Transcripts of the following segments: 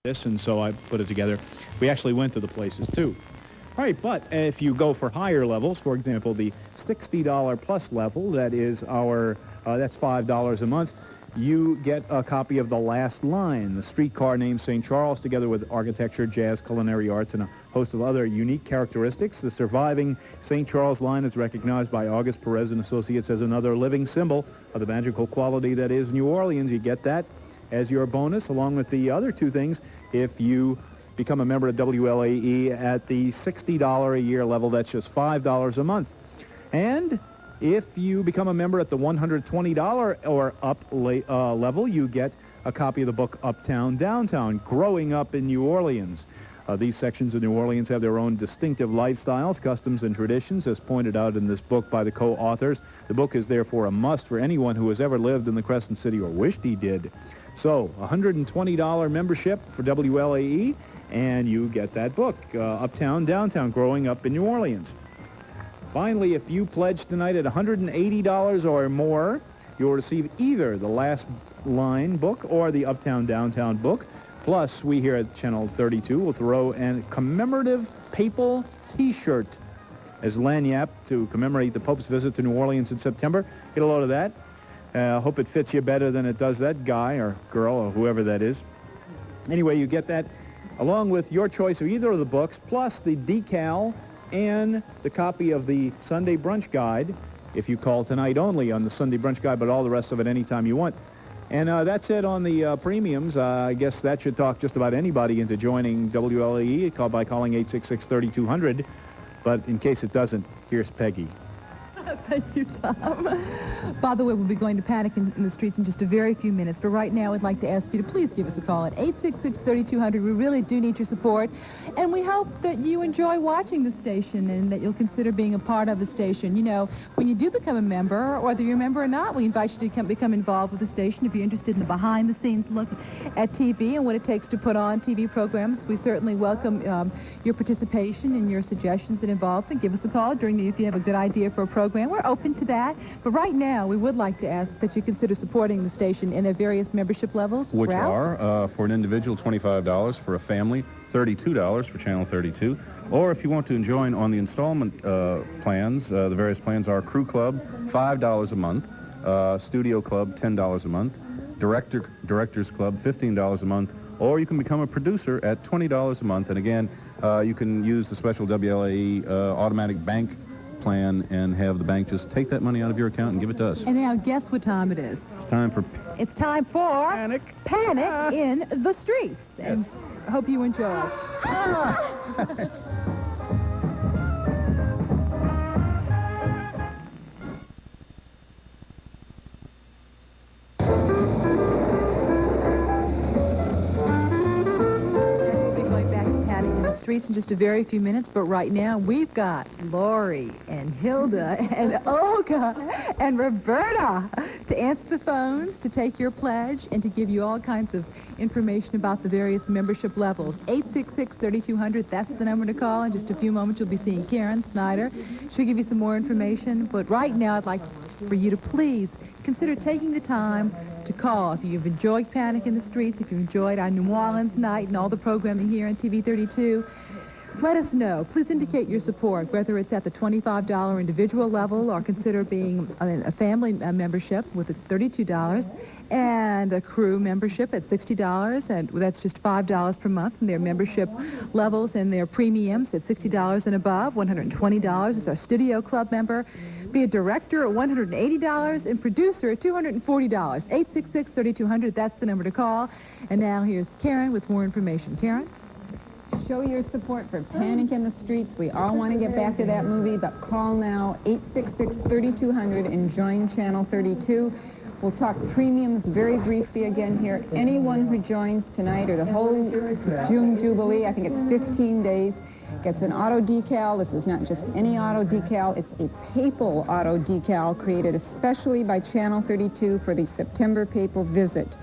this, and so I put it together. We actually went to the places, too. All right, but if you go for higher levels, for example, the $60 plus level, that is that's $5 a month, you get a copy of The Last Line, the streetcar named St. Charles, together with architecture, jazz, culinary arts, and a host of other unique characteristics. The surviving St. Charles line is recognized by August Perez and Associates as another living symbol of the magical quality that is New Orleans. You get that as your bonus, along with the other two things, if you become a member of WLAE at the $60 a year level. That's just $5 a month. And if you become a member at the $120 or up level, you get a copy of the book Uptown, Downtown, Growing Up in New Orleans. These sections of New Orleans have their own distinctive lifestyles, customs, and traditions, as pointed out in this book by the co-authors. The book is therefore a must for anyone who has ever lived in the Crescent City or wished he did. So, $120 membership for WLAE, and you get that book, Uptown, Downtown, Growing Up in New Orleans. Finally, if you pledge tonight at $180 or more, you'll receive either the Last Line book or the Uptown, Downtown book. Plus, we here at Channel 32 will throw a commemorative papal T-shirt as lagniappe to commemorate the Pope's visit to New Orleans in September. Get a load of that. Hope it fits you better than it does that guy or girl or whoever that is. Anyway, you get that along with your choice of either of the books, plus the decal and the copy of the Sunday Brunch Guide, if you call tonight only on the Sunday Brunch Guide, but all the rest of it anytime you want. And that's it on the premiums. I guess that should talk just about anybody into joining WLAE by calling 866-3200. But in case it doesn't, here's Peggy. Thank you, Tom. By the way, we'll be going to Panic in the Streets in just a very few minutes. But right now, I'd like to ask you to please give us a call at 866-3200. We really do need your support. And we hope that you enjoy watching the station and that you'll consider being a part of the station. You know, when you do become a member, whether you're a member or not, we invite you to become involved with the station. If you're interested in the behind-the-scenes look at TV and what it takes to put on TV programs, we certainly welcome your participation and your suggestions and involvement. Give us a call if you have a good idea for a program. We're open to that. But right now, we would like to ask that you consider supporting the station in their various membership levels. Which Ralph? are, for an individual, $25, for a family, $32 for Channel 32. Or if you want to join on the installment plans, the various plans are Crew Club, $5 a month, Studio Club, $10 a month, Directors Club, $15 a month, or you can become a producer at $20 a month. And again, you can use the special WLAE automatic bank plan and have the bank just take that money out of your account and give it to us. And now guess what time it is. It's time for Panic in the Streets. And I hope you enjoy. Streets in just a very few minutes, but right now we've got Lori and Hilda and Olga and Roberta to answer the phones, to take your pledge, and to give you all kinds of information about the various membership levels. 866-3200, that's the number to call. In just a few moments you'll be seeing Karen Snyder. She'll give you some more information, but right now I'd like for you to please consider taking the time to call. If you've enjoyed Panic in the Streets, if you've enjoyed our New Orleans night and all the programming here on TV 32, let us know. Please indicate your support, whether it's at the $25 individual level or consider being a family membership with $32 and a crew membership at $60, and that's just $5 per month, and their membership levels and their premiums at $60 and above. $120 is our Studio Club member. Be a director at $180 and producer at $240. 866-3200, that's the number to call. And now here's Karen with more information. Karen? Show your support for Panic in the Streets. We all want to get back to that movie, but call now, 866-3200, and join Channel 32. We'll talk premiums very briefly again here. Anyone who joins tonight or the whole June Jubilee, I think it's 15 days, gets an auto decal. This is not just any auto decal. It's a papal auto decal created especially by Channel 32 for the September papal visit.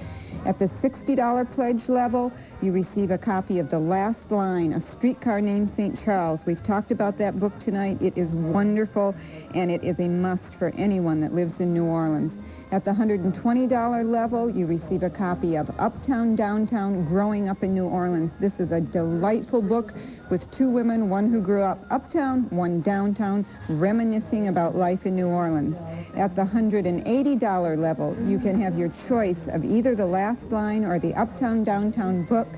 At the $60 pledge level, you receive a copy of The Last Line, A Streetcar Named St. Charles. We've talked about that book tonight. It is wonderful, and it is a must for anyone that lives in New Orleans. At the $120 level, you receive a copy of Uptown, Downtown, Growing Up in New Orleans. This is a delightful book with two women, one who grew up uptown, one downtown, reminiscing about life in New Orleans. At the $180 level, you can have your choice of either The Last Line or the Uptown, Downtown book.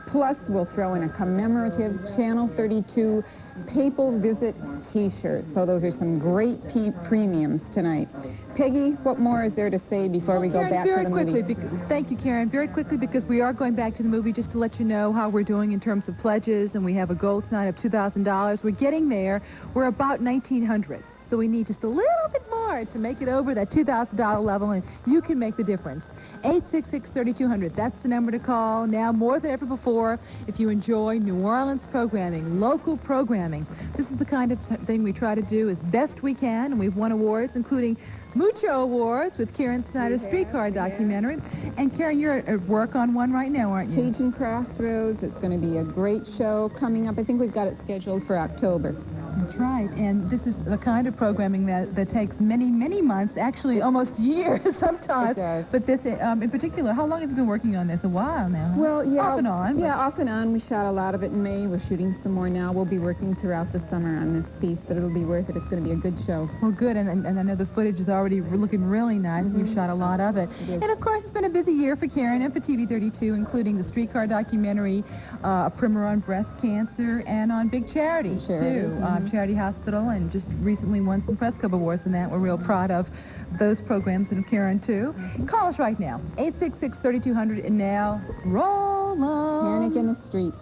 Plus, we'll throw in a commemorative Channel 32 Papal Visit T-shirt. So those are some great premiums tonight. Peggy, what more is there to say before we go back to the movie? Thank you, Karen. Very quickly, because we are going back to the movie, just to let you know how we're doing in terms of pledges, and we have a goal tonight of $2,000. We're getting there. We're about $1,900. So we need just a little bit more to make it over that $2,000 level, and you can make the difference. 866-3200. That's the number to call now more than ever before if you enjoy New Orleans programming, local programming. This is the kind of thing we try to do as best we can, and we've won awards, including Mucho Awards with Karen Snyder's Streetcar documentary. And Karen, you're at work on one right now, aren't you? Cajun Crossroads. It's going to be a great show coming up. I think we've got it scheduled for October. That's right, and this is the kind of programming that takes many, many months, actually almost years sometimes. It does. But this, in particular, how long have you been working on this? A while now, huh? Well, yeah. Off and on. Yeah, off and on. We shot a lot of it in May. We're shooting some more now. We'll be working throughout the summer on this piece, but it'll be worth it. It's going to be a good show. Well, good, and I know the footage is already looking really nice, and you've shot a lot of it. It is. And, of course, it's been a busy year for Karen and for TV 32, including the Streetcar documentary, a primer on breast cancer, and on Big Charity, too. Charity Hospital, and just recently won some Press Club Awards in that. We're real proud of those programs and of Karen, too. Call us right now, 866-3200, and now, roll on. Panic in the Streets.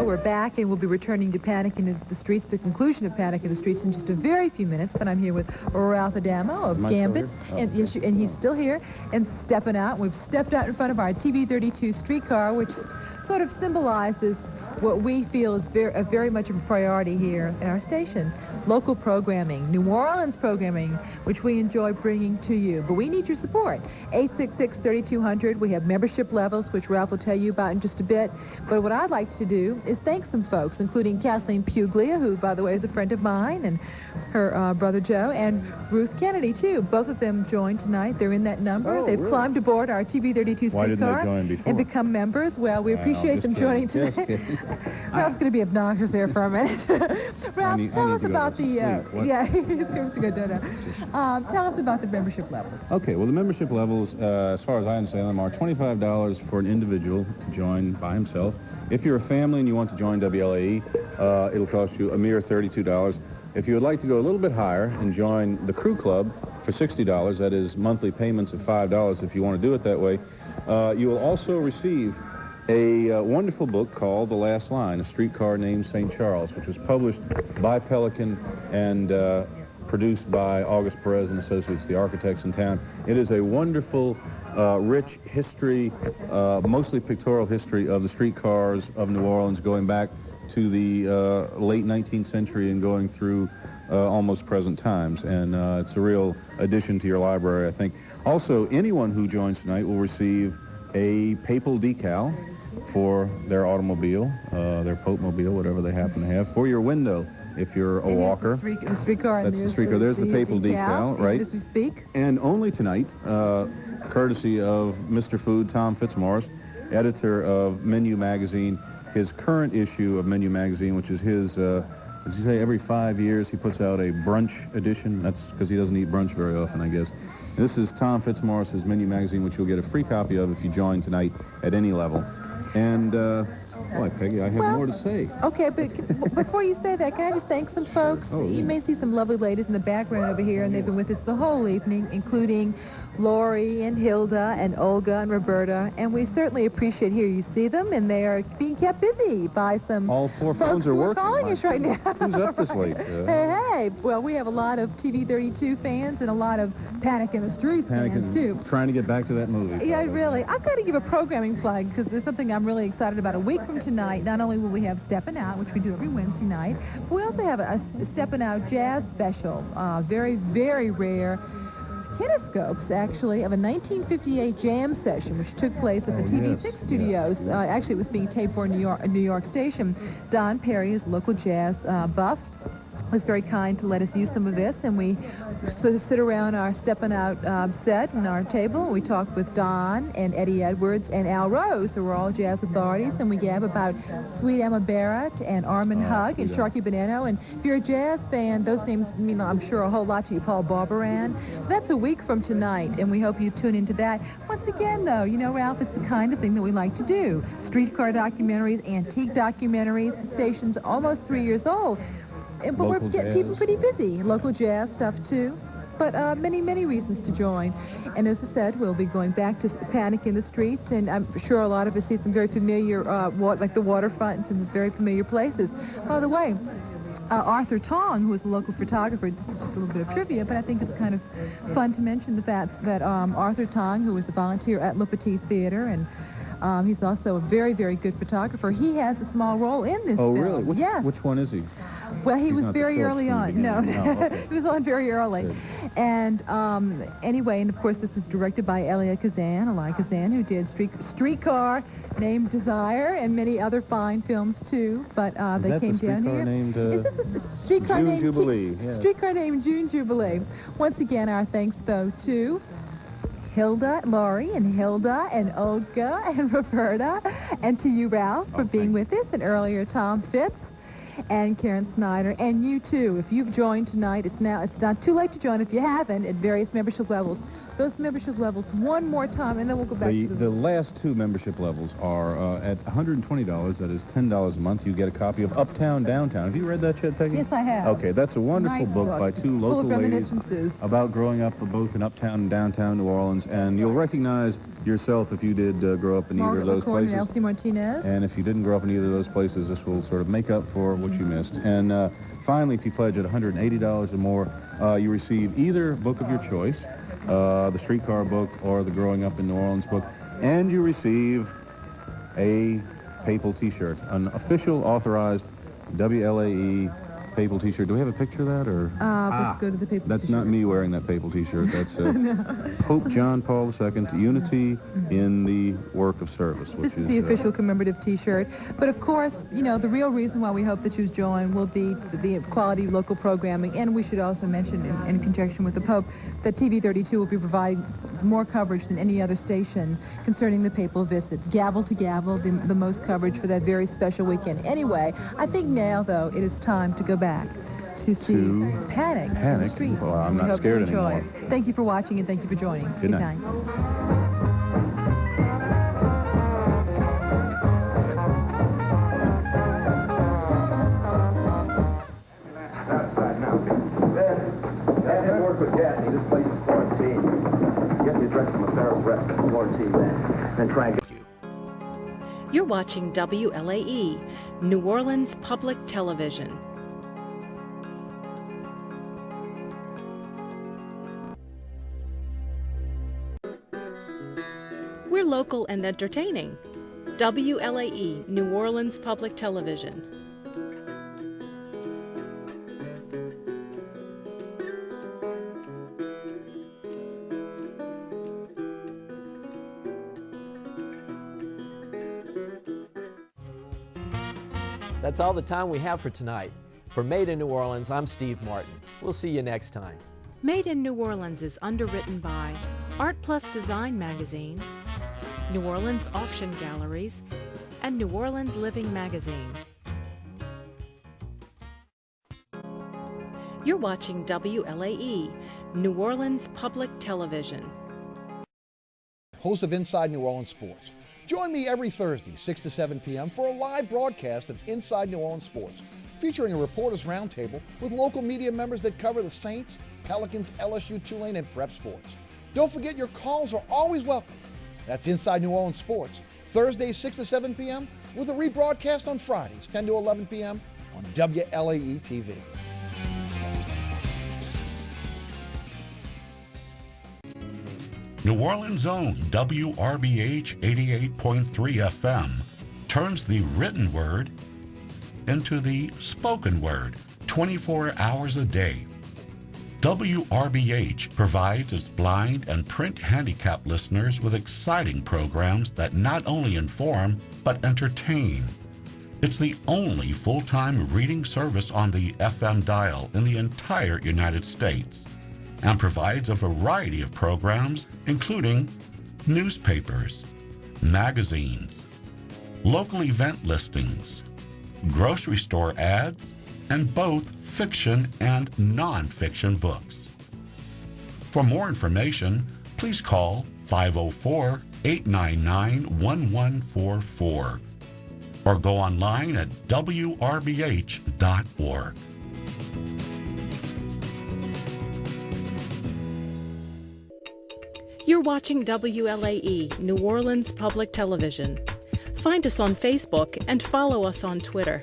We're back, and we'll be returning to Panic in the Streets, the conclusion of Panic in the Streets, in just a very few minutes. But I'm here with Ralph Adamo of Gambit, and he's still here, and stepping out. We've stepped out in front of our TV 32 streetcar, which sort of symbolizes what we feel is very much a priority here at our station. Local programming, New Orleans programming, which we enjoy bringing to you. But we need your support. 866-3200. We have membership levels, which Ralph will tell you about in just a bit. But what I'd like to do is thank some folks, including Kathleen Puglia, who, by the way, is a friend of mine, and her brother Joe, and Ruth Kennedy, too. Both of them joined tonight. They're in that number. Oh, They've really? climbed aboard our TV 32 streetcar. Why didn't they join before? And become members. Well, we appreciate them joining tonight. Ralph's going to be obnoxious here for a minute. Ralph, tell us about the... yeah, he's going to go tell us about the membership levels. Okay, well, the membership levels, as far as I understand them, are $25 for an individual to join by himself. If you're a family and you want to join WLAE, it'll cost you a mere $32. If you would like to go a little bit higher and join the Crew Club for $60, that is monthly payments of $5 if you want to do it that way, you will also receive a wonderful book called The Last Line, A Streetcar Named St. Charles, which was published by Pelican and produced by August Perez and Associates, the architects in town. It is a wonderful, rich history, mostly pictorial history of the streetcars of New Orleans, going back to the late 19th century and going through almost present times. And it's a real addition to your library, I think. Also, anyone who joins tonight will receive a papal decal for their automobile, their Pope-mobile, whatever they happen to have, for your window if you're a walker. The streetcar. That's the streetcar. There's the papal decal, right? As we speak. And only tonight, courtesy of Mr. Food, Tom Fitzmaurice, editor of Menu Magazine, his current issue of Menu Magazine, which is his, as you say, every 5 years he puts out a brunch edition. That's because he doesn't eat brunch very often, I guess. This is Tom Fitzmaurice's Menu Magazine, which you'll get a free copy of if you join tonight at any level. And, boy, Peggy, I have more to say. Okay, but before you say that, can I just thank some folks? You may see some lovely ladies in the background over here, and they've been with us the whole evening, including Lori and Hilda and Olga and Roberta, and we certainly appreciate here you see them, and they are being kept busy by some All four phones folks are who working. calling us right now. Who's up this late? Hey, well, we have a lot of TV 32 fans and a lot of Panic in the Streets fans, too. Trying to get back to that movie. Yeah, really. I've got to give a programming plug because there's something I'm really excited about. A week from tonight, not only will we have Steppin' Out, which we do every Wednesday night, but we also have a Steppin' Out jazz special. Very, very rare kinescopes, actually, of a 1958 jam session, which took place at the TV6 studios. Actually, it was being taped for a New York station. Don Perry, who's a local jazz buff, was very kind to let us use some of this, and we sort of sit around our stepping out set and our table, and we talk with Don and Eddie Edwards and Al Rose, who are all jazz authorities, and we gab about Sweet Emma Barrett and Armin Hug and Sharky Bonanno. And if you're a jazz fan, those names mean, I'm sure, a whole lot to you. Paul Barbaran. That's a week from tonight, and we hope you tune into that. Once again, though, you know, Ralph, it's the kind of thing that we like to do. Streetcar documentaries, antique documentaries. The station's almost 3 years old. But we're keeping pretty busy. Local jazz stuff, too. But many, many reasons to join. And as I said, we'll be going back to Panic in the Streets, and I'm sure a lot of us see some very familiar, like the waterfront and some very familiar places. By the way, Arthur Tong, who is a local photographer, this is just a little bit of trivia, but I think it's kind of fun to mention the fact that Arthur Tong, who is a volunteer at Le Petit Theater, and he's also a very, very good photographer. He has a small role in this film. Oh, really? Yes. Which one is he? Well, he was very early on. No, okay. he was on very early. Good. And anyway, and of course, this was directed by Elia Kazan, who did Streetcar Named Desire and many other fine films too. But they came down here. Is this a Streetcar June named Jubilee? Yes. Streetcar named June Jubilee. Once again, our thanks though to Laurie and Hilda and Olga and Roberta, and to you, Ralph, for being with us, and earlier Tom Fitz and Karen Snyder, and you too. If you've joined tonight, it's not too late to join if you haven't, at various membership levels. Those membership levels one more time, and then we'll go back to the last two membership levels are at $120. That is $10 a month. You get a copy of Uptown Downtown. Have you read that yet, Peggy? Yes, I have. Okay, that's a wonderful Nice book by two full local of ladies reminiscences about growing up both in Uptown and Downtown New Orleans, and you'll recognize yourself if you did grow up in either of those places. And Elsie Martinez. And if you didn't grow up in either of those places, this will sort of make up for what you missed. And finally, if you pledge at $180 or more, you receive either book of your choice, the Streetcar book or the Growing Up in New Orleans book, and you receive a Papal T-shirt, an official authorized WLAE Papal T-shirt. Do we have a picture of that, or? Let's go to the Papal That's T-shirt. not me wearing that Papal T-shirt. That's Pope John Paul II, Unity in the Work of Service. Which This is the official commemorative T-shirt. But of course, you know, the real reason why we hope that you join will be the quality local programming. And we should also mention, in conjunction with the Pope, that TV 32 will be providing more coverage than any other station concerning the papal visit. Gavel to gavel, the most coverage for that very special weekend. Anyway, I think now, though, it is time to go back to see Panic in the Streets. Well, I'm And we not hope scared you enjoy anymore. it. Thank you for watching, and thank you for joining. Good night. Outside now. Ben, had work with Gaffney. This place is quarantined. Get the address from a Farrell's restaurant. Quarantine then try and get you. You're watching WLAE, New Orleans Public Television. We're local and entertaining. WLAE, New Orleans Public Television. That's all the time we have for tonight. For Made in New Orleans, I'm Steve Martin. We'll see you next time. Made in New Orleans is underwritten by Art Plus Design Magazine, New Orleans Auction Galleries, and New Orleans Living Magazine. You're watching WLAE, New Orleans Public Television. Host of Inside New Orleans Sports. Join me every Thursday, 6 to 7 p.m. for a live broadcast of Inside New Orleans Sports, featuring a reporters roundtable with local media members that cover the Saints, Pelicans, LSU, Tulane, and prep sports. Don't forget, your calls are always welcome. That's Inside New Orleans Sports, Thursdays 6 to 7 p.m. with a rebroadcast on Fridays, 10 to 11 p.m. on WLAE-TV. New Orleans' own WRBH 88.3 FM turns the written word into the spoken word 24 hours a day. WRBH provides its blind and print handicapped listeners with exciting programs that not only inform, but entertain. It's the only full-time reading service on the FM dial in the entire United States and provides a variety of programs, including newspapers, magazines, local event listings, grocery store ads, and both fiction and nonfiction books. For more information, please call 504-899-1144 or go online at wrbh.org. You're watching WLAE, New Orleans Public Television. Find us on Facebook and follow us on Twitter.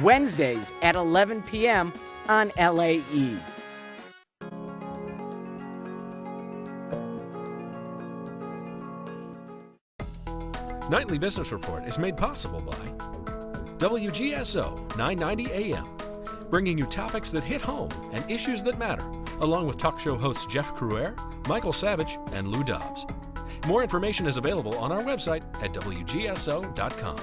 Wednesdays at 11 p.m. on LAE. Nightly Business Report is made possible by WGSO 990 AM, bringing you topics that hit home and issues that matter, along with talk show hosts Jeff Cruer, Michael Savage, and Lou Dobbs. More information is available on our website at WGSO.com.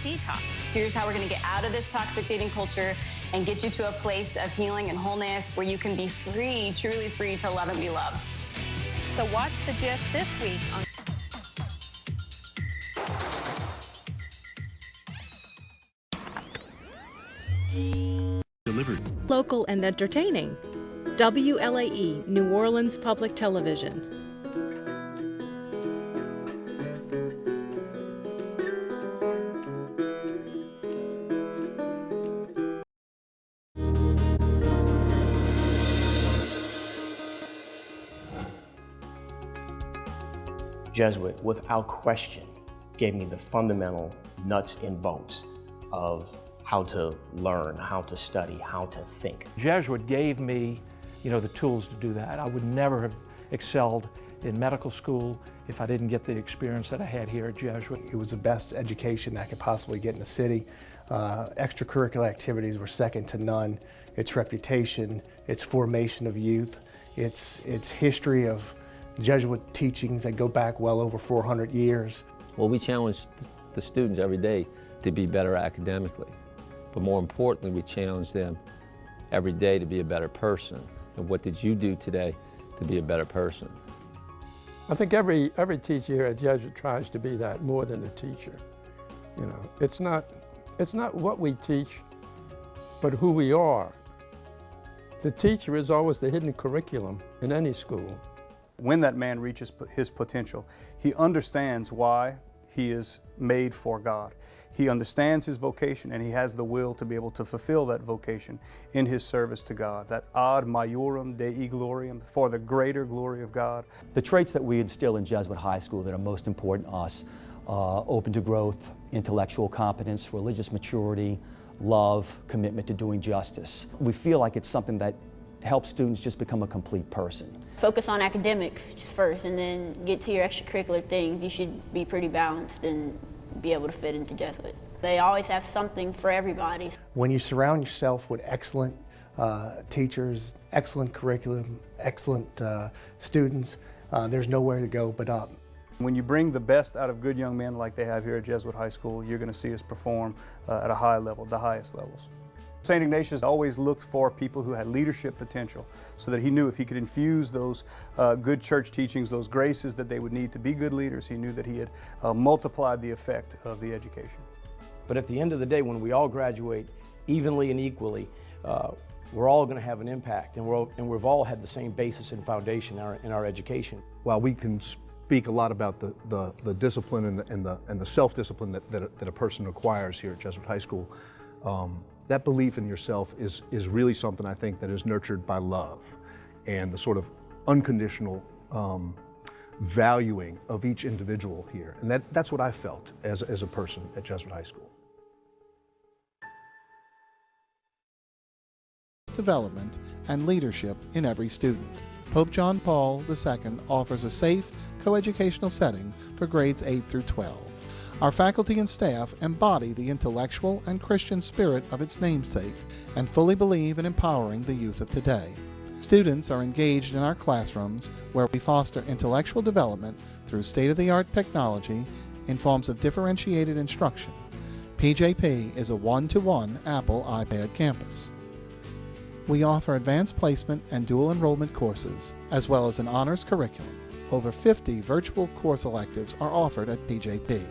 Detox. Here's how we're going to get out of this toxic dating culture and get you to a place of healing and wholeness where you can be free, truly free to love and be loved. So watch The Gist this week on Delivered. Local and entertaining. WLAE, New Orleans Public Television. Jesuit, without question, gave me the fundamental nuts and bolts of how to learn, how to study, how to think. Jesuit gave me, the tools to do that. I would never have excelled in medical school if I didn't get the experience that I had here at Jesuit. It was the best education I could possibly get in the city. Extracurricular activities were second to none. Its reputation, its formation of youth, its history of Jesuit teachings that go back well over 400 years. Well, we challenge the students every day to be better academically, but more importantly, we challenge them every day to be a better person. And what did you do today to be a better person? I think every teacher here at Jesuit tries to be that more than a teacher. It's not what we teach, but who we are. The teacher is always the hidden curriculum in any school. When that man reaches his potential, he understands why he is made for God. He understands his vocation and he has the will to be able to fulfill that vocation in his service to God, that ad majorem Dei gloriam, for the greater glory of God. The traits that we instill in Jesuit High School that are most important to us, open to growth, intellectual competence, religious maturity, love, commitment to doing justice. We feel like it's something that helps students just become a complete person. Focus on academics first and then get to your extracurricular things. You should be pretty balanced and be able to fit into Jesuit. They always have something for everybody. When you surround yourself with excellent teachers, excellent curriculum, excellent students, there's nowhere to go but up. When you bring the best out of good young men like they have here at Jesuit High School, you're going to see us perform at a high level, the highest levels. St. Ignatius always looked for people who had leadership potential so that he knew if he could infuse those good church teachings, those graces that they would need to be good leaders, he knew that he had multiplied the effect of the education. But at the end of the day, when we all graduate evenly and equally, we're all going to have an impact, and we've all had the same basis and foundation in our education. While we can speak a lot about the discipline and the self-discipline that a person acquires here at Jesuit High School. That belief in yourself is really something I think that is nurtured by love and the sort of unconditional valuing of each individual here. And that's what I felt as a person at Jesuit High School. Development and leadership in every student. Pope John Paul II offers a safe, coeducational setting for grades 8 through 12. Our faculty and staff embody the intellectual and Christian spirit of its namesake and fully believe in empowering the youth of today. Students are engaged in our classrooms where we foster intellectual development through state-of-the-art technology in forms of differentiated instruction. PJP is a one-to-one Apple iPad campus. We offer advanced placement and dual enrollment courses, as well as an honors curriculum. Over 50 virtual course electives are offered at PJP.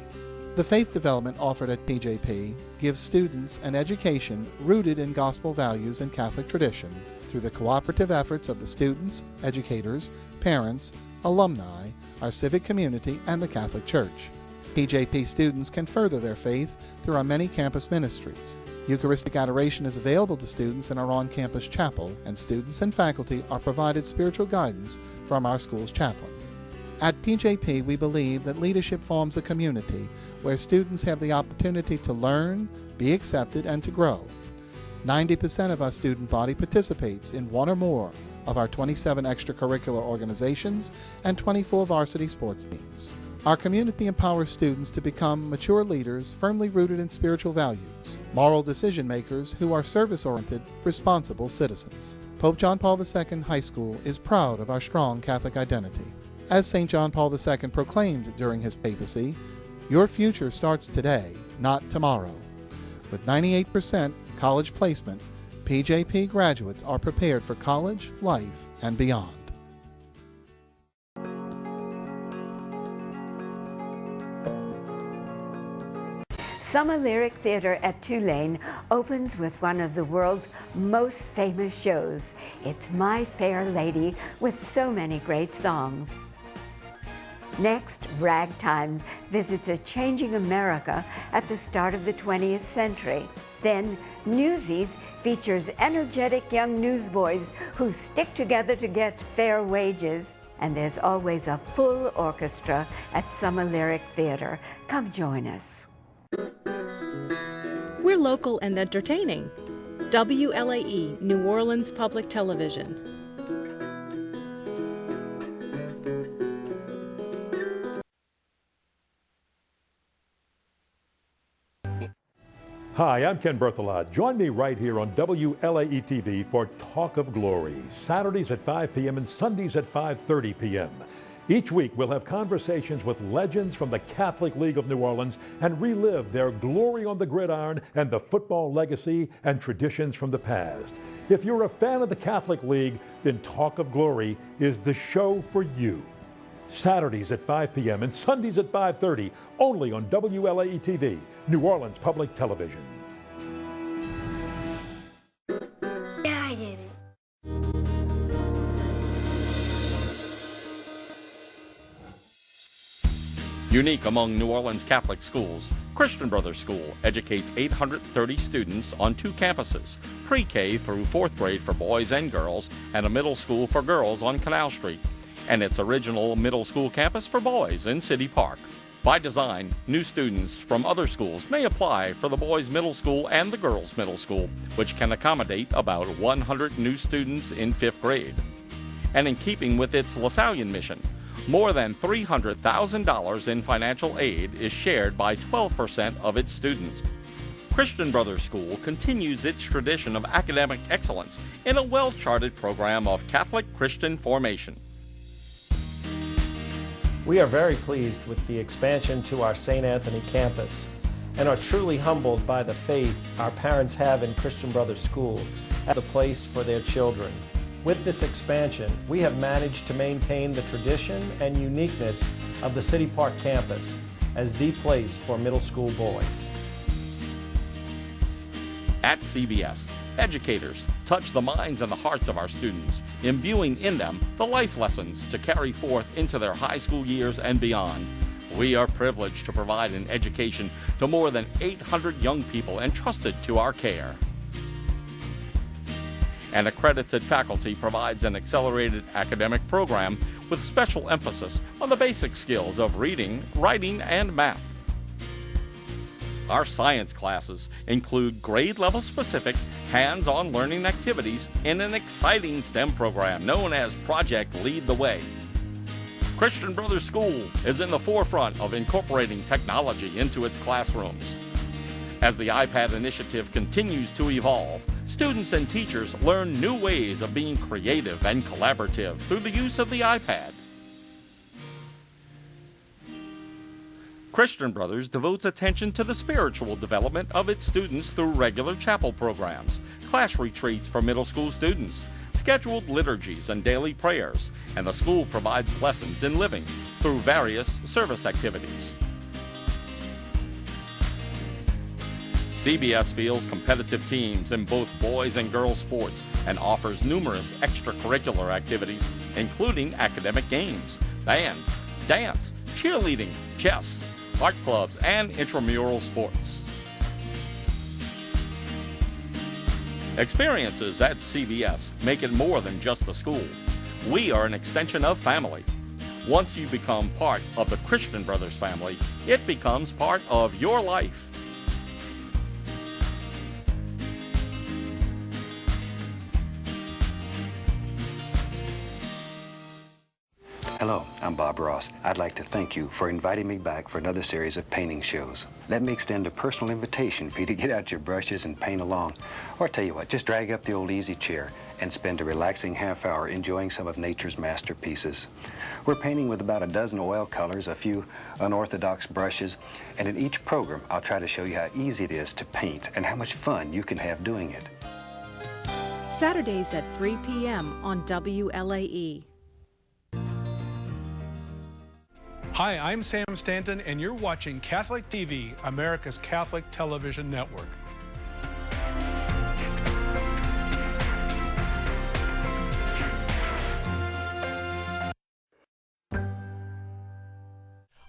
The faith development offered at PJP gives students an education rooted in gospel values and Catholic tradition through the cooperative efforts of the students, educators, parents, alumni, our civic community, and the Catholic Church. PJP students can further their faith through our many campus ministries. Eucharistic adoration is available to students in our on-campus chapel, and students and faculty are provided spiritual guidance from our school's chaplain. At PJP, we believe that leadership forms a community where students have the opportunity to learn, be accepted, and to grow. 90% of our student body participates in one or more of our 27 extracurricular organizations and 24 varsity sports teams. Our community empowers students to become mature leaders firmly rooted in spiritual values, moral decision makers who are service-oriented, responsible citizens. Pope John Paul II High School is proud of our strong Catholic identity. As St. John Paul II proclaimed during his papacy, your future starts today, not tomorrow. With 98% college placement, PJP graduates are prepared for college, life, and beyond. Summer Lyric Theater at Tulane opens with one of the world's most famous shows. It's My Fair Lady, with so many great songs. Next, Ragtime visits a changing America at the start of the 20th century. Then, Newsies features energetic young newsboys who stick together to get fair wages. And there's always a full orchestra at Summer Lyric Theater. Come join us. We're local and entertaining. WLAE, New Orleans Public Television. Hi, I'm Ken Berthelot. Join me right here on WLAE-TV for Talk of Glory, Saturdays at 5 p.m. and Sundays at 5:30 p.m. Each week, we'll have conversations with legends from the Catholic League of New Orleans and relive their glory on the gridiron and the football legacy and traditions from the past. If you're a fan of the Catholic League, then Talk of Glory is the show for you. Saturdays at 5 p.m. and Sundays at 5:30, only on WLAE-TV, New Orleans Public Television. Yeah, I did it. Unique among New Orleans Catholic schools, Christian Brothers School educates 830 students on 2 campuses, pre-K through 4th grade for boys and girls, and a middle school for girls on Canal Street, and its original middle school campus for boys in City Park. By design, new students from other schools may apply for the boys' middle school and the girls' middle school, which can accommodate about 100 new students in 5th grade. And in keeping with its LaSallian mission, more than $300,000 in financial aid is shared by 12% of its students. Christian Brothers School continues its tradition of academic excellence in a well-charted program of Catholic Christian formation. We are very pleased with the expansion to our St. Anthony campus and are truly humbled by the faith our parents have in Christian Brothers School as a place for their children. With this expansion, we have managed to maintain the tradition and uniqueness of the City Park campus as the place for middle school boys. At CBS, educators touch the minds and the hearts of our students, imbuing in them the life lessons to carry forth into their high school years and beyond. We are privileged to provide an education to more than 800 young people entrusted to our care. An accredited faculty provides an accelerated academic program with special emphasis on the basic skills of reading, writing, and math. Our science classes include grade-level specific, hands-on learning activities in an exciting STEM program known as Project Lead the Way. Christian Brothers School is in the forefront of incorporating technology into its classrooms. As the iPad initiative continues to evolve, students and teachers learn new ways of being creative and collaborative through the use of the iPad. Christian Brothers devotes attention to the spiritual development of its students through regular chapel programs, class retreats for middle school students, scheduled liturgies and daily prayers, and the school provides lessons in living through various service activities. CBS fields competitive teams in both boys and girls sports and offers numerous extracurricular activities, including academic games, band, dance, cheerleading, chess, art clubs, and intramural sports. Experiences at CBS make it more than just a school. We are an extension of family. Once you become part of the Christian Brothers family, it becomes part of your life. Hello, I'm Bob Ross. I'd like to thank you for inviting me back for another series of painting shows. Let me extend a personal invitation for you to get out your brushes and paint along. Or tell you what, just drag up the old easy chair and spend a relaxing half hour enjoying some of nature's masterpieces. We're painting with about a dozen oil colors, a few unorthodox brushes, and in each program I'll try to show you how easy it is to paint and how much fun you can have doing it. Saturdays at 3 p.m. on WLAE. Hi, I'm Sam Stanton, and you're watching Catholic TV, America's Catholic television network.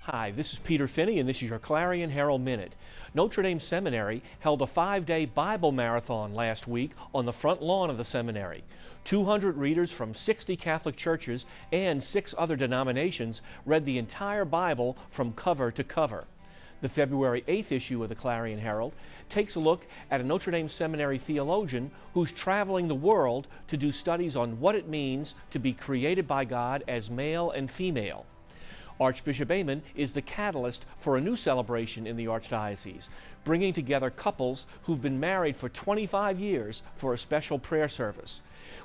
Hi, this is Peter Finney, and this is your Clarion Herald Minute. Notre Dame Seminary held a 5-day Bible marathon last week on the front lawn of the seminary. 200 readers from 60 Catholic churches and 6 other denominations read the entire Bible from cover to cover. The February 8th issue of the Clarion Herald takes a look at a Notre Dame Seminary theologian who's traveling the world to do studies on what it means to be created by God as male and female. Archbishop Aymon is the catalyst for a new celebration in the Archdiocese, bringing together couples who've been married for 25 years for a special prayer service.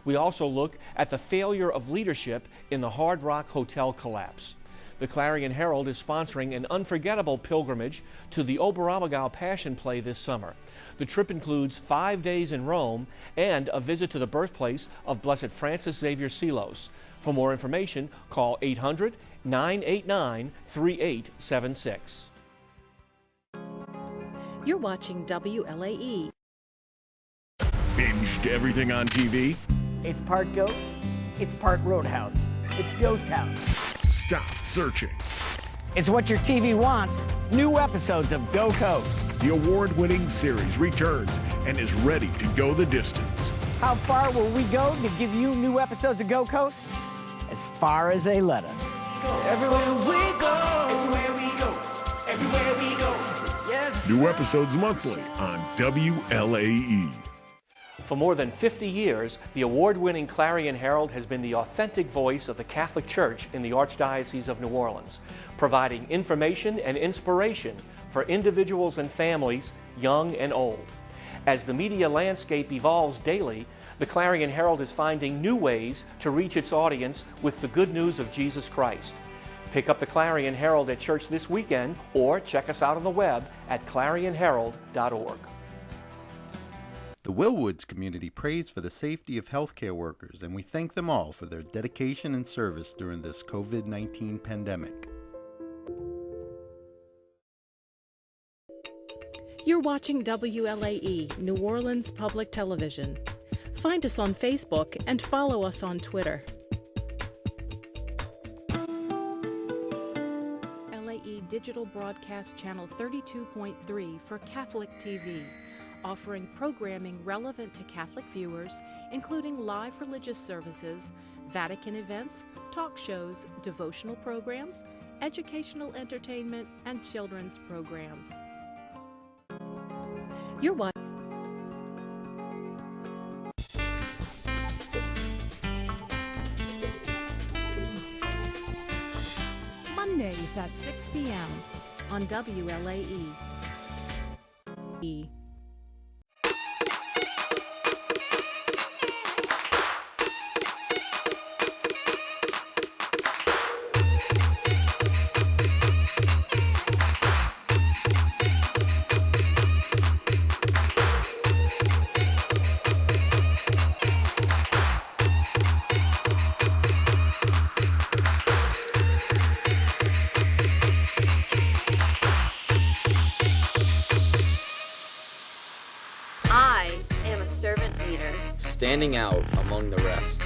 We also look at the failure of leadership in the Hard Rock Hotel collapse. The Clarion Herald is sponsoring an unforgettable pilgrimage to the Oberammergau Passion Play this summer. The trip includes 5 days in Rome and a visit to the birthplace of Blessed Francis Xavier Seelos. For more information, call 800-989-3876. You're watching WLAE. Binged everything on TV? It's part Ghost, it's part Roadhouse, it's Ghost House. Stop searching. It's what your TV wants. New episodes of Go Coast. The award-winning series returns and is ready to go the distance. How far will we go to give you new episodes of Go Coast? As far as they let us. Everywhere we go, everywhere we go, everywhere we go. Yes. New episodes monthly on WLAE. For more than 50 years, the award-winning Clarion Herald has been the authentic voice of the Catholic Church in the Archdiocese of New Orleans, providing information and inspiration for individuals and families, young and old. As the media landscape evolves daily, the Clarion Herald is finding new ways to reach its audience with the good news of Jesus Christ. Pick up the Clarion Herald at church this weekend or check us out on the web at clarionherald.org. The Willwoods community prays for the safety of healthcare workers, and we thank them all for their dedication and service during this COVID-19 pandemic. You're You're watching WLAE, New Orleans Public Television. Find us on Facebook and follow us on Twitter. LAE Digital Broadcast Channel 32.3 for Catholic TV, offering programming relevant to Catholic viewers, including live religious services, Vatican events, talk shows, devotional programs, educational entertainment, and children's programs. You're watching Mondays at 6 p.m. on WLAE. Standing out among the rest.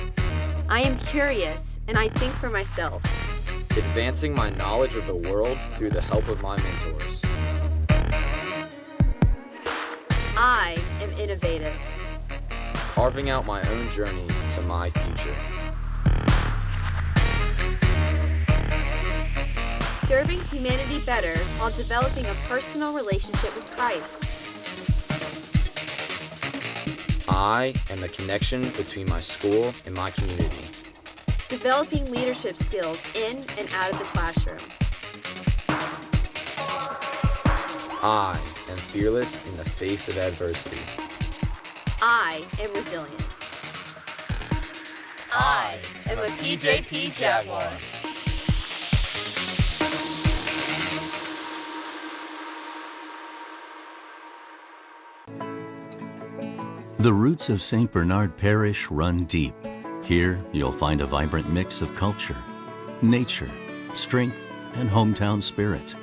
I am curious, and I think for myself. Advancing my knowledge of the world through the help of my mentors. I am innovative. Carving out my own journey to my future. Serving humanity better while developing a personal relationship with Christ. I am the connection between my school and my community. Developing leadership skills in and out of the classroom. I am fearless in the face of adversity. I am resilient. I am a PJP Jaguar. The roots of St. Bernard Parish run deep. Here, you'll find a vibrant mix of culture, nature, strength, and hometown spirit.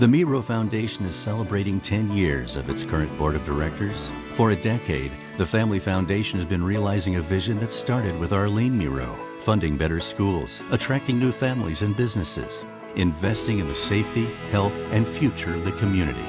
The Miro Foundation is celebrating 10 years of its current board of directors. For a decade, the Family Foundation has been realizing a vision that started with Arlene Miro, funding better schools, attracting new families and businesses, investing in the safety, health, and future of the community.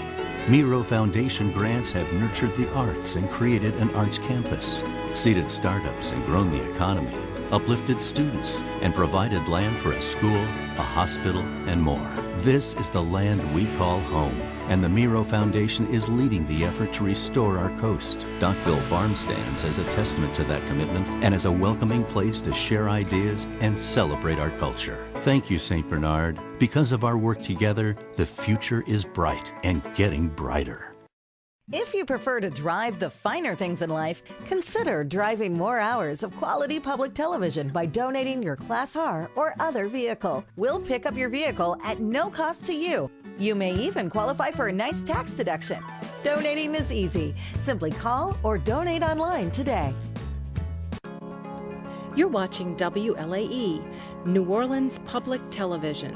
Miro Foundation grants have nurtured the arts and created an arts campus, seeded startups and grown the economy, uplifted students, and provided land for a school, a hospital, and more. This is the land we call home, and the Miro Foundation is leading the effort to restore our coast. Dockville Farm stands as a testament to that commitment and as a welcoming place to share ideas and celebrate our culture. Thank you, St. Bernard. Because of our work together, the future is bright and getting brighter. If you prefer to drive the finer things in life, consider driving more hours of quality public television by donating your Class R or other vehicle. We'll pick up your vehicle at no cost to you. You may even qualify for a nice tax deduction. Donating is easy. Simply call or donate online today. You're watching WLAE, New Orleans Public Television.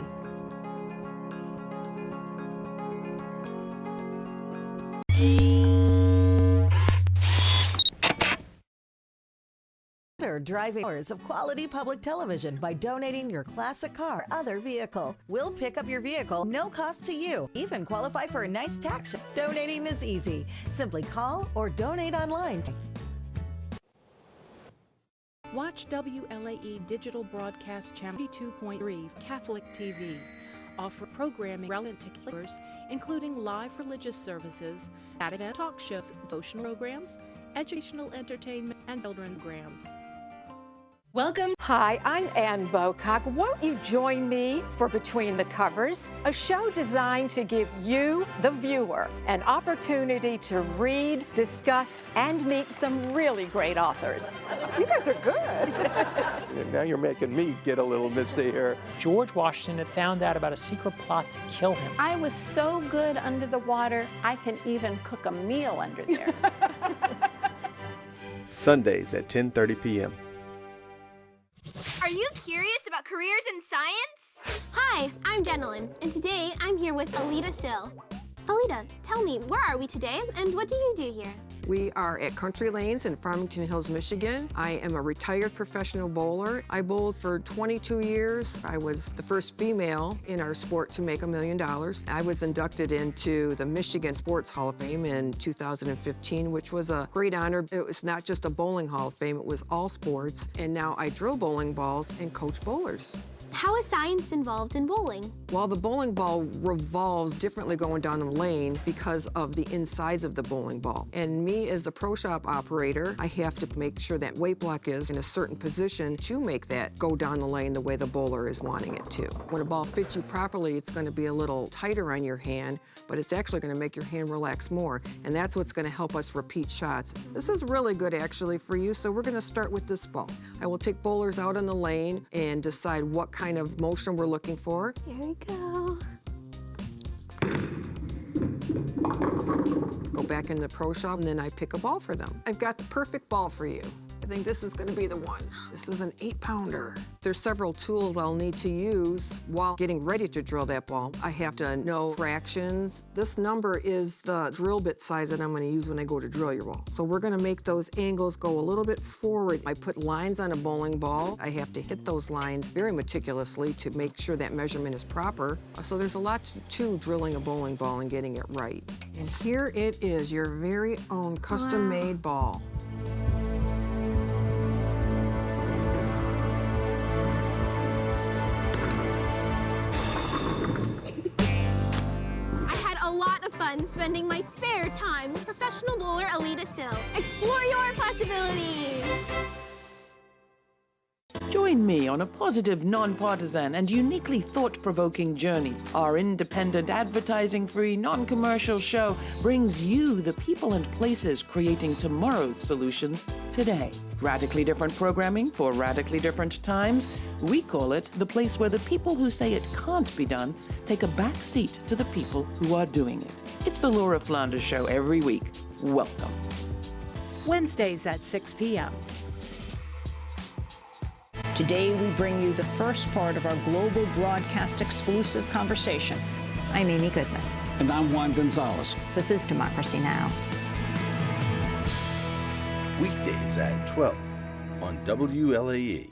Driving hours of quality public television by donating your classic car or other vehicle. We'll pick up your vehicle, no cost to you. Even qualify for a nice tax. Donating is easy. Simply call or donate online. Watch WLAE Digital Broadcast Channel 2.3 Catholic TV. Offer programming relevant to Catholics, including live religious services, Vatican talk shows, devotional programs, educational entertainment, and children's programs. Welcome. Hi, I'm Ann Bocock. Won't you join me for Between the Covers, a show designed to give you, the viewer, an opportunity to read, discuss, and meet some really great authors. You guys are good. Now you're making me get a little misty here. George Washington had found out about a secret plot to kill him. I was so good under the water, I can even cook a meal under there. Sundays at 10:30 p.m. Are you curious about careers in science? Hi, I'm Jenilyn, and today I'm here with Alita Sill. Alita, tell me, where are we today and what do you do here? We are at Country Lanes in Farmington Hills, Michigan. I am a retired professional bowler. I bowled for 22 years. I was the first female in our sport to make $1 million. I was inducted into the Michigan Sports Hall of Fame in 2015, which was a great honor. It was not just a bowling Hall of Fame, it was all sports. And now I drill bowling balls and coach bowlers. How is science involved in bowling? While the bowling ball revolves differently going down the lane because of the insides of the bowling ball. And me as the pro shop operator, I have to make sure that weight block is in a certain position to make that go down the lane the way the bowler is wanting it to. When a ball fits you properly, it's going to be a little tighter on your hand, but it's actually going to make your hand relax more. And that's what's going to help us repeat shots. This is really good actually for you, so we're going to start with this ball. I will take bowlers out on the lane and decide what kind of motion we're looking for. Here we go. Go back in the pro shop and then I pick a ball for them. I've got the perfect ball for you. I think this is going to be the one. This is an 8-pounder. There's several tools I'll need to use while getting ready to drill that ball. I have to know fractions. This number is the drill bit size that I'm going to use when I go to drill your ball. So we're going to make those angles go a little bit forward. I put lines on a bowling ball. I have to hit those lines very meticulously to make sure that measurement is proper. So there's a lot to drilling a bowling ball and getting it right. And here it is, your very own custom-made ball. Fun spending my spare time with professional bowler Alita Sill. Explore your possibilities! Join me on a positive, non-partisan, and uniquely thought-provoking journey. Our independent, advertising-free, non-commercial show brings you the people and places creating tomorrow's solutions today. Radically different programming for radically different times. We call it the place where the people who say it can't be done take a back seat to the people who are doing it. It's the Laura Flanders Show every week. Welcome. Wednesdays at 6 p.m. Today, we bring you the first part of our global broadcast exclusive conversation. I'm Amy Goodman. And I'm Juan Gonzalez. This is Democracy Now! Weekdays at 12 on WLAE.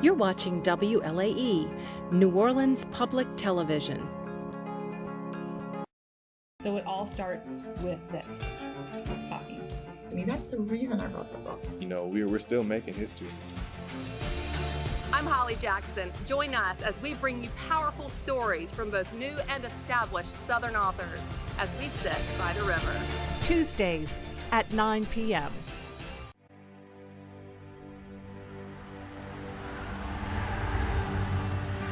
You're watching WLAE, New Orleans Public Television. So it all starts with this, talking. I mean, that's the reason I wrote the book. You know, we're still making history. I'm Holly Jackson. Join us as we bring you powerful stories from both new and established Southern authors as we sit by the river. Tuesdays at 9 p.m.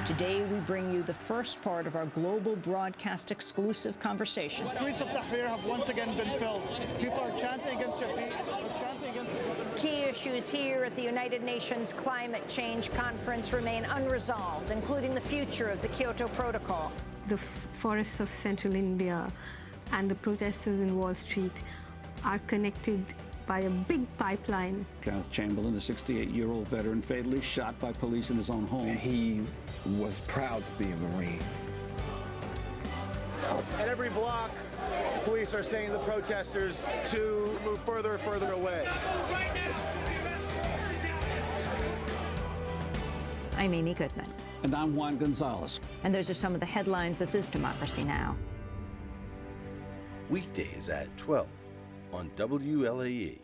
Today, we bring you the first part of our global broadcast exclusive conversation. The streets of Tahrir have once again been filled. People are chanting against Shafiq, chanting against the brotherhood. Key issues here at the United Nations Climate Change Conference remain unresolved, including the future of the Kyoto Protocol. The forests of central India and the protesters in Wall Street are connected by a big pipeline. Kenneth Chamberlain, the 68-year-old veteran, fatally shot by police in his own home. He was proud to be a Marine. At every block, police are saying to the protesters to move further and further away. I'm Amy Goodman. And I'm Juan Gonzalez. And those are some of the headlines. This is Democracy Now! Weekdays at 12 on WLAE.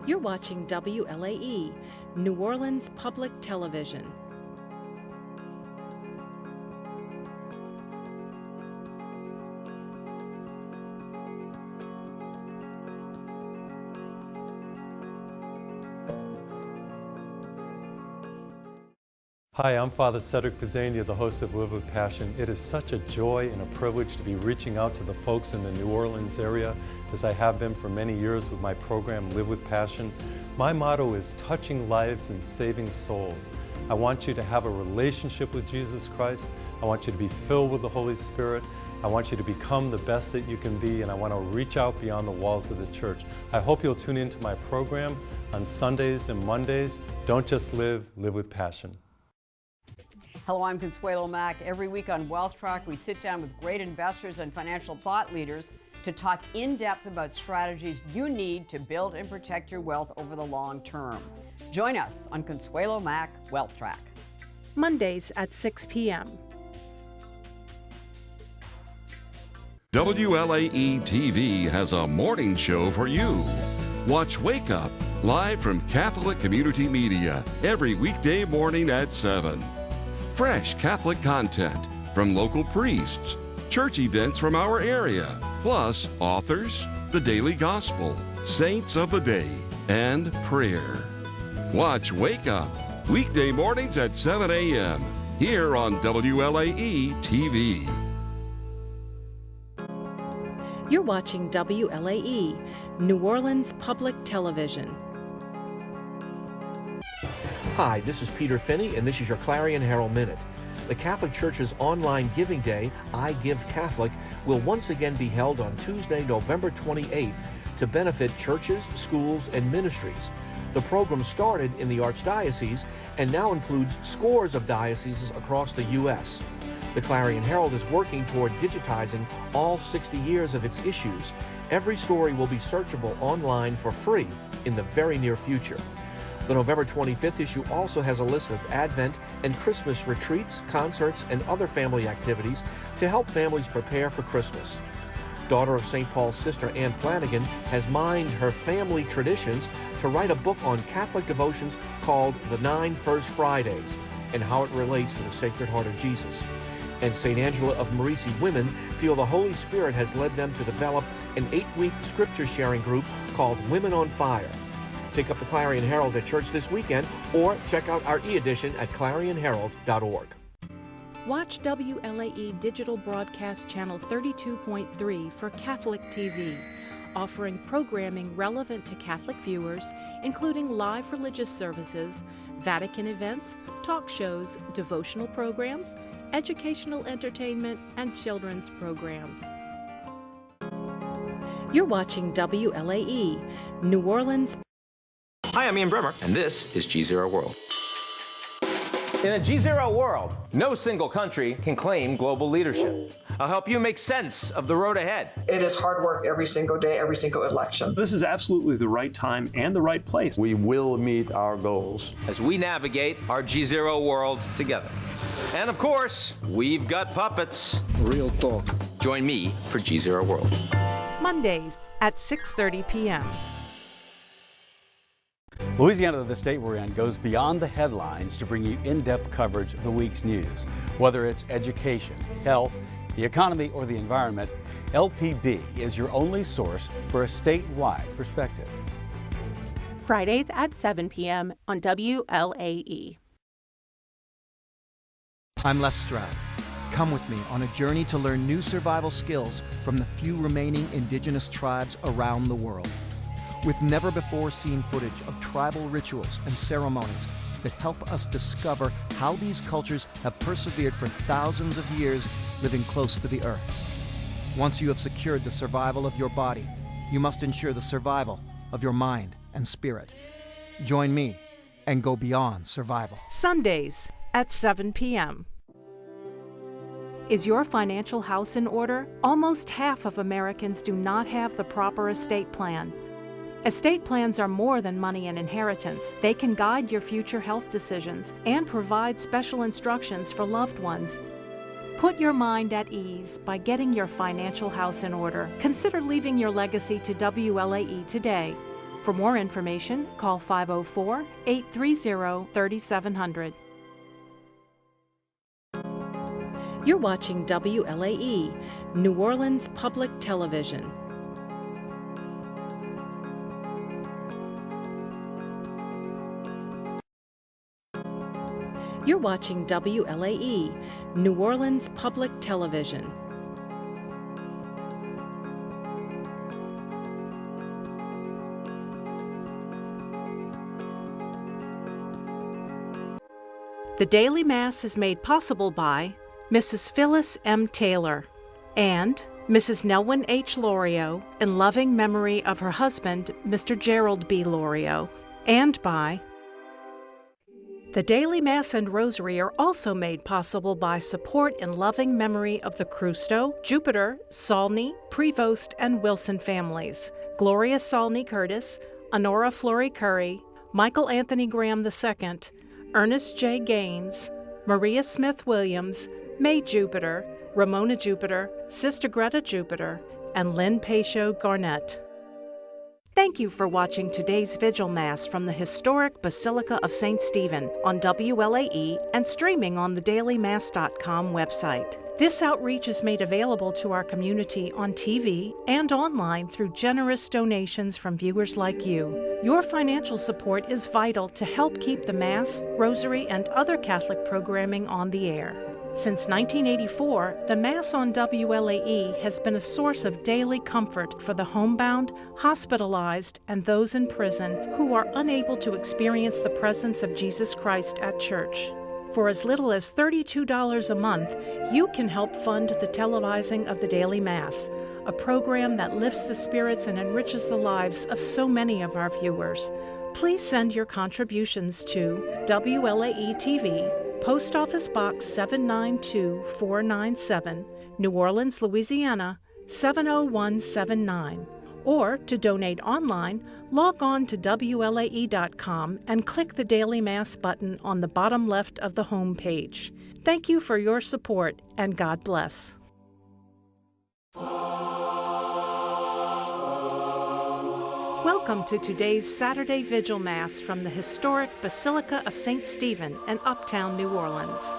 You're watching WLAE, New Orleans Public Television. Hi, I'm Father Cedric Pizzania, the host of Live with Passion. It is such a joy and a privilege to be reaching out to the folks in the New Orleans area, as I have been for many years with my program, Live with Passion. My motto is touching lives and saving souls. I want you to have a relationship with Jesus Christ. I want you to be filled with the Holy Spirit. I want you to become the best that you can be, and I want to reach out beyond the walls of the church. I hope you'll tune into my program on Sundays and Mondays. Don't just live, live with passion. Hello, I'm Consuelo Mack. Every week on Wealth Track, we sit down with great investors and financial thought leaders to talk in depth about strategies you need to build and protect your wealth over the long term. Join us on Consuelo Mack Wealth Track. Mondays at 6 p.m. WLAE-TV has a morning show for you. Watch Wake Up, live from Catholic Community Media, every weekday morning at 7. Fresh Catholic content from local priests, church events from our area, plus authors, the daily gospel, saints of the day, and prayer. Watch Wake Up, weekday mornings at 7 a.m. here on WLAE-TV. You're watching WLAE, New Orleans Public Television. Hi, this is Peter Finney, and this is your Clarion Herald Minute. The Catholic Church's online giving day, I Give Catholic, will once again be held on Tuesday, November 28th to benefit churches, schools, and ministries. The program started in the Archdiocese and now includes scores of dioceses across the U.S. The Clarion Herald is working toward digitizing all 60 years of its issues. Every story will be searchable online for free in the very near future. The November 25th issue also has a list of Advent and Christmas retreats, concerts, and other family activities to help families prepare for Christmas. Daughter of St. Paul's sister Anne Flanagan has mined her family traditions to write a book on Catholic devotions called The 9 First Fridays and how it relates to the Sacred Heart of Jesus. And St. Angela of Merisi women feel the Holy Spirit has led them to develop an 8-week scripture sharing group called Women on Fire. Pick up the Clarion Herald at church this weekend or check out our e-edition at clarionherald.org. Watch WLAE Digital Broadcast Channel 32.3 for Catholic TV, offering programming relevant to Catholic viewers, including live religious services, Vatican events, talk shows, devotional programs, educational entertainment, and children's programs. You're watching WLAE, New Orleans. Hi, I'm Ian Bremmer, and this is G0 World. In a G0 world, no single country can claim global leadership. I'll help you make sense of the road ahead. It is hard work every single day, every single election. This is absolutely the right time and the right place. We will meet our goals as we navigate our G0 world together. And of course, we've got puppets. Real talk. Join me for G0 World. Mondays at 6:30 p.m. Louisiana, the state we're in, goes beyond the headlines to bring you in-depth coverage of the week's news. Whether it's education, health, the economy, or the environment, LPB is your only source for a statewide perspective. Fridays at 7 p.m. on WLAE. I'm Les Stroud. Come with me on a journey to learn new survival skills from the few remaining indigenous tribes around the world. With never-before-seen footage of tribal rituals and ceremonies that help us discover how these cultures have persevered for thousands of years living close to the earth. Once you have secured the survival of your body, you must ensure the survival of your mind and spirit. Join me and go beyond survival. Sundays at 7 p.m. Is your financial house in order? Almost half of Americans do not have the proper estate plan. Estate plans are more than money and inheritance. They can guide your future health decisions and provide special instructions for loved ones. Put your mind at ease by getting your financial house in order. Consider leaving your legacy to WLAE today. For more information, call 504-830-3700. You're watching WLAE, New Orleans Public Television. You're watching WLAE, New Orleans Public Television. The Daily Mass is made possible by Mrs. Phyllis M. Taylor and Mrs. Nelwyn H. Lorio in loving memory of her husband, Mr. Gerald B. Lorio, and by The Daily Mass and Rosary are also made possible by support in loving memory of the Crusto, Jupiter, Saulney, Prevost, and Wilson families, Gloria Saulney Curtis, Honora Flory Curry, Michael Anthony Graham II, Ernest J. Gaines, Maria Smith Williams, May Jupiter, Ramona Jupiter, Sister Greta Jupiter, and Lynn Pacho Garnett. Thank you for watching today's Vigil Mass from the historic Basilica of St. Stephen on WLAE and streaming on the dailymass.com website. This outreach is made available to our community on TV and online through generous donations from viewers like you. Your financial support is vital to help keep the Mass, Rosary, and other Catholic programming on the air. Since 1984, the Mass on WLAE has been a source of daily comfort for the homebound, hospitalized, and those in prison who are unable to experience the presence of Jesus Christ at church. For as little as $32 a month, you can help fund the televising of the Daily Mass, a program that lifts the spirits and enriches the lives of so many of our viewers. Please send your contributions to WLAE-TV, Post Office Box 792497, New Orleans, Louisiana 70179. Or to donate online, log on to WLAE.com and click the Daily Mass button on the bottom left of the home page. Thank you for your support, and God bless. Welcome to today's Saturday Vigil Mass from the historic Basilica of St. Stephen in Uptown New Orleans.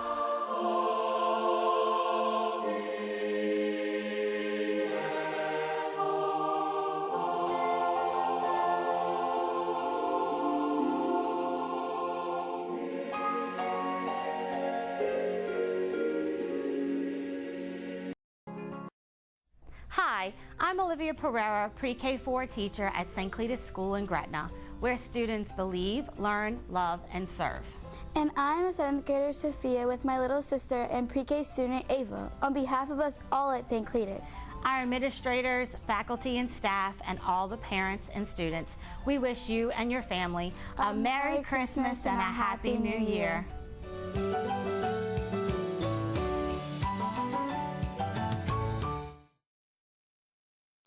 Hi, I'm Olivia Pereira, Pre-K4 teacher at St. Cletus School in Gretna, where students believe, learn, love, and serve. And I'm a 7th grader, Sophia, with my little sister and Pre-K student, Ava, on behalf of us all at St. Cletus. Our administrators, faculty and staff, and all the parents and students, we wish you and your family a Merry Christmas and a Happy New Year.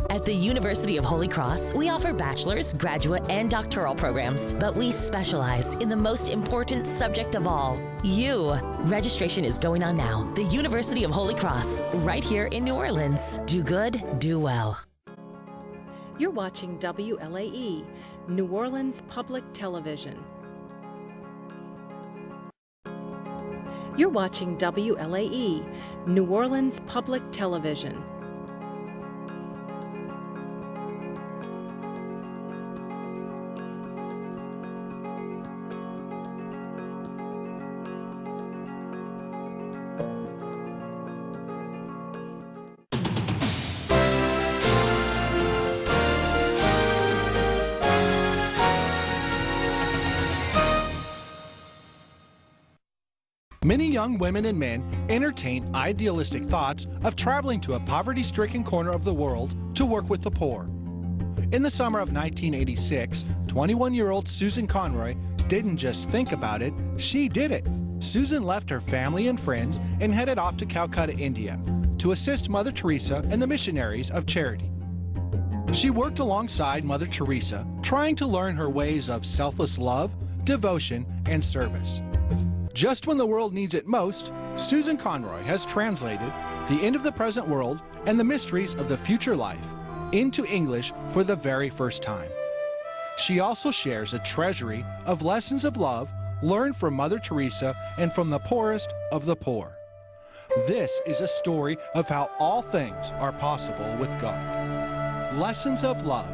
At the University of Holy Cross, we offer bachelor's, graduate, and doctoral programs, but we specialize in the most important subject of all, you. Registration is going on now. The University of Holy Cross, right here in New Orleans. Do good, do well. You're watching WLAE, New Orleans Public Television. You're watching WLAE, New Orleans Public Television. Many young women and men entertain idealistic thoughts of traveling to a poverty-stricken corner of the world to work with the poor. In the summer of 1986, 21-year-old Susan Conroy didn't just think about it, she did it. Susan left her family and friends and headed off to Calcutta, India, to assist Mother Teresa and the missionaries of charity. She worked alongside Mother Teresa, trying to learn her ways of selfless love, devotion, and service. Just when the world needs it most, Susan Conroy has translated The End of the Present World and the Mysteries of the Future Life into English for the very first time. She also shares a treasury of lessons of love learned from Mother Teresa and from the poorest of the poor. This is a story of how all things are possible with God. Lessons of love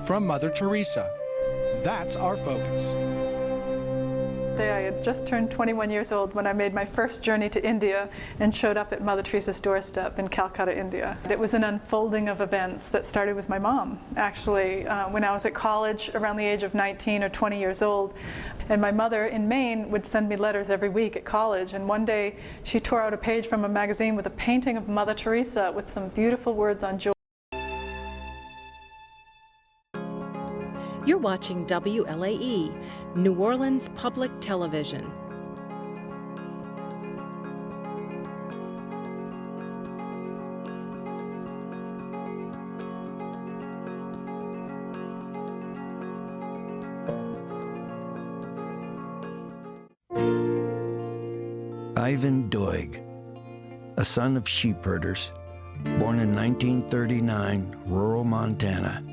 from Mother Teresa. That's our focus. I had just turned 21 years old when I made my first journey to India and showed up at Mother Teresa's doorstep in Calcutta, India. It was an unfolding of events that started with my mom, actually, when I was at college around the age of 19 or 20 years old. And my mother in Maine would send me letters every week at college. And one day she tore out a page from a magazine with a painting of Mother Teresa with some beautiful words on joy. You're watching WLAE, New Orleans Public Television. Ivan Doig, a son of sheep herders, born in 1939, rural Montana,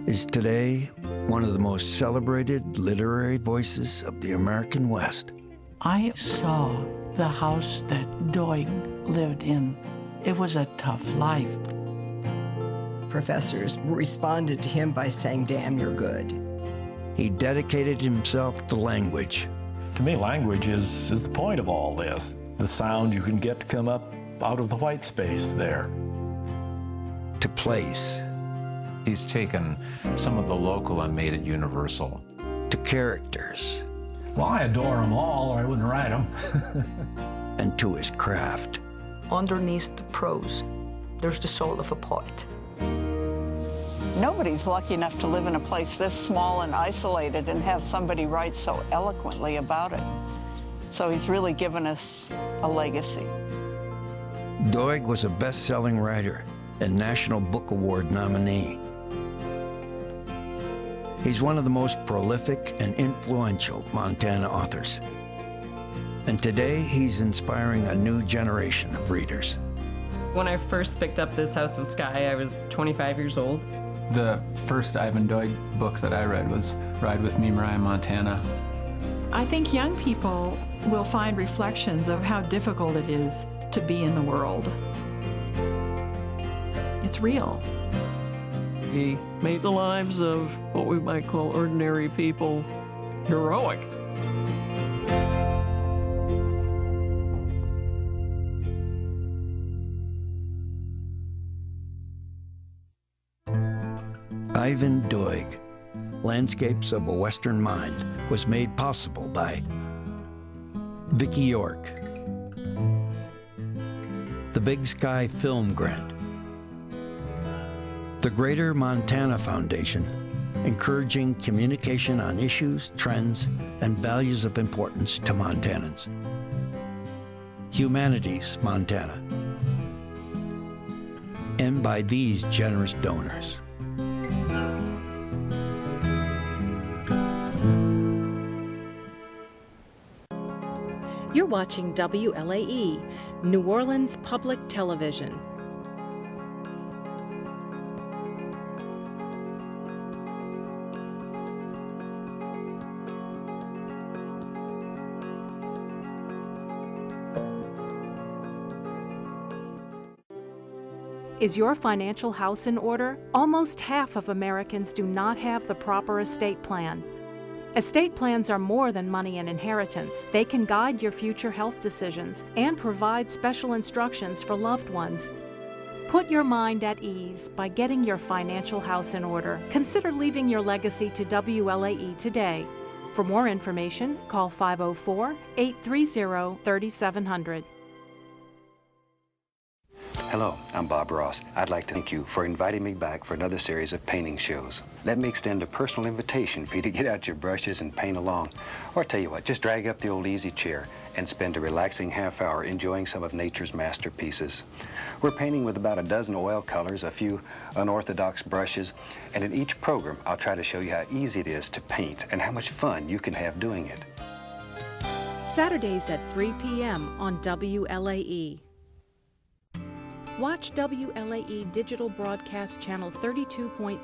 is today one of the most celebrated literary voices of the American West. I saw the house that Doig lived in. It was a tough life. Professors responded to him by saying, "Damn, you're good." He dedicated himself to language. To me, language is the point of all this. The sound you can get to come up out of the white space there. To place. He's taken some of the local and made it universal. To characters. Well, I adore them all, or I wouldn't write them. And to his craft. Underneath the prose, there's the soul of a poet. Nobody's lucky enough to live in a place this small and isolated and have somebody write so eloquently about it. So he's really given us a legacy. Doig was a best-selling writer and National Book Award nominee. He's one of the most prolific and influential Montana authors. And today, he's inspiring a new generation of readers. When I first picked up this House of Sky, I was 25 years old. The first Ivan Doig book that I read was Ride With Me, Mariah, Montana. I think young people will find reflections of how difficult it is to be in the world. It's real. He made the lives of what we might call ordinary people heroic. Ivan Doig, Landscapes of a Western Mind, was made possible by Vicki York, the Big Sky Film Grant, the Greater Montana Foundation, encouraging communication on issues, trends, and values of importance to Montanans. Humanities Montana. And by these generous donors. You're watching WLAE, New Orleans Public Television. Is your financial house in order? Almost half of Americans do not have the proper estate plan. Estate plans are more than money and inheritance. They can guide your future health decisions and provide special instructions for loved ones. Put your mind at ease by getting your financial house in order. Consider leaving your legacy to WLAE today. For more information, call 504-830-3700. Hello, I'm Bob Ross. I'd like to thank you for inviting me back for another series of painting shows. Let me extend a personal invitation for you to get out your brushes and paint along. Or tell you what, just drag up the old easy chair and spend a relaxing half hour enjoying some of nature's masterpieces. We're painting with about a dozen oil colors, a few unorthodox brushes, and in each program I'll try to show you how easy it is to paint and how much fun you can have doing it. Saturdays at 3 p.m. on WLAE. Watch WLAE Digital Broadcast Channel 32.3